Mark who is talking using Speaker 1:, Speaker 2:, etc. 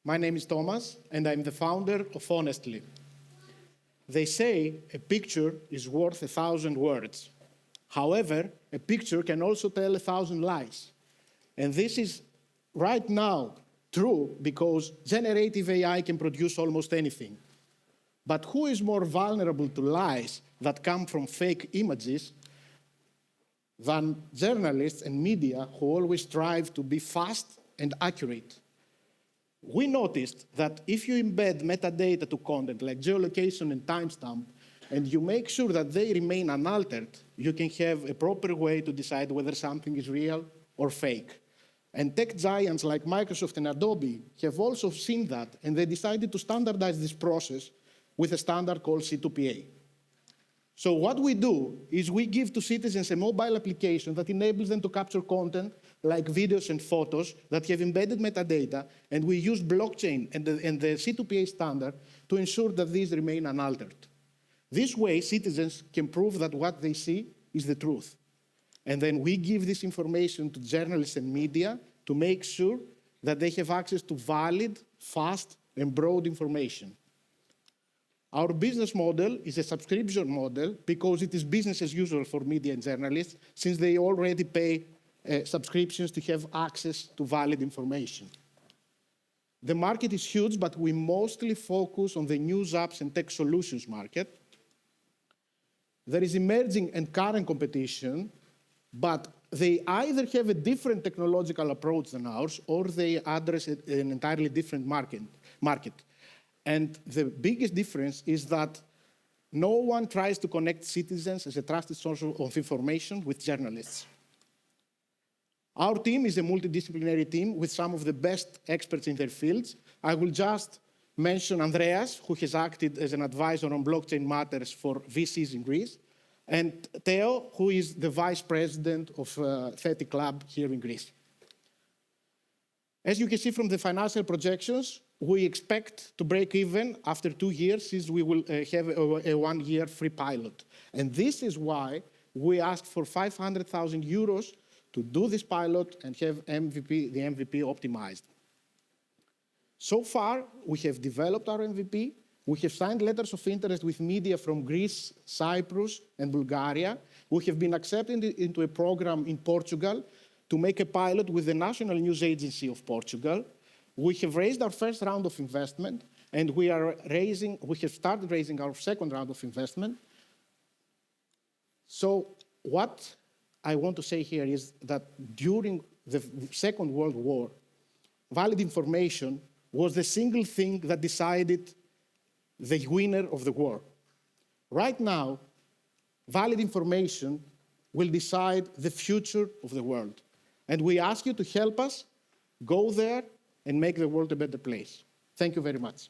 Speaker 1: My name is Thomas, and I'm the founder of Honestli. They say a picture is worth 1,000 words. However, a picture can also tell 1,000 lies. And this is right now true because generative AI can produce almost anything. But who is more vulnerable to lies that come from fake images than journalists and media who always strive to be fast and accurate? We noticed that if you embed metadata to content like geolocation and timestamp, and you make sure that they remain unaltered, you can have a proper way to decide whether something is real or fake. And tech giants like Microsoft and Adobe have also seen that, and they decided to standardize this process with a standard called C2PA. So what we do is we give to citizens a mobile application that enables them to capture content like videos and photos that have embedded metadata, and we use blockchain and the C2PA standard to ensure that these remain unaltered. This way, citizens can prove that what they see is the truth. And then we give this information to journalists and media to make sure that they have access to valid, fast, and broad information. Our business model is a subscription model because it is business as usual for media and journalists, since they already pay subscriptions to have access to valid information. The market is huge, but we mostly focus on the news apps and tech solutions market. There is emerging and current competition, but they either have a different technological approach than ours, or they address an entirely different market. And the biggest difference is that no one tries to connect citizens as a trusted source of information with journalists. Our team is a multidisciplinary team with some of the best experts in their fields. I will just mention Andreas, who has acted as an advisor on blockchain matters for VCs in Greece, and Theo, who is the vice president of 30 Club here in Greece. As you can see from the financial projections, we expect to break even after 2 years, since we will have a 1-year free pilot. And this is why we asked for 500,000 euros to do this pilot and have the MVP optimized. So far, we have developed our MVP. We have signed letters of interest with media from Greece, Cyprus, and Bulgaria. We have been accepted into a program in Portugal to make a pilot with the National News Agency of Portugal. We have raised our first round of investment, and we have started raising our second round of investment. So what I want to say here is that during the Second World War, valid information was the single thing that decided the winner of the war. Right now, valid information will decide the future of the world. And we ask you to help us go there and make the world a better place. Thank you very much.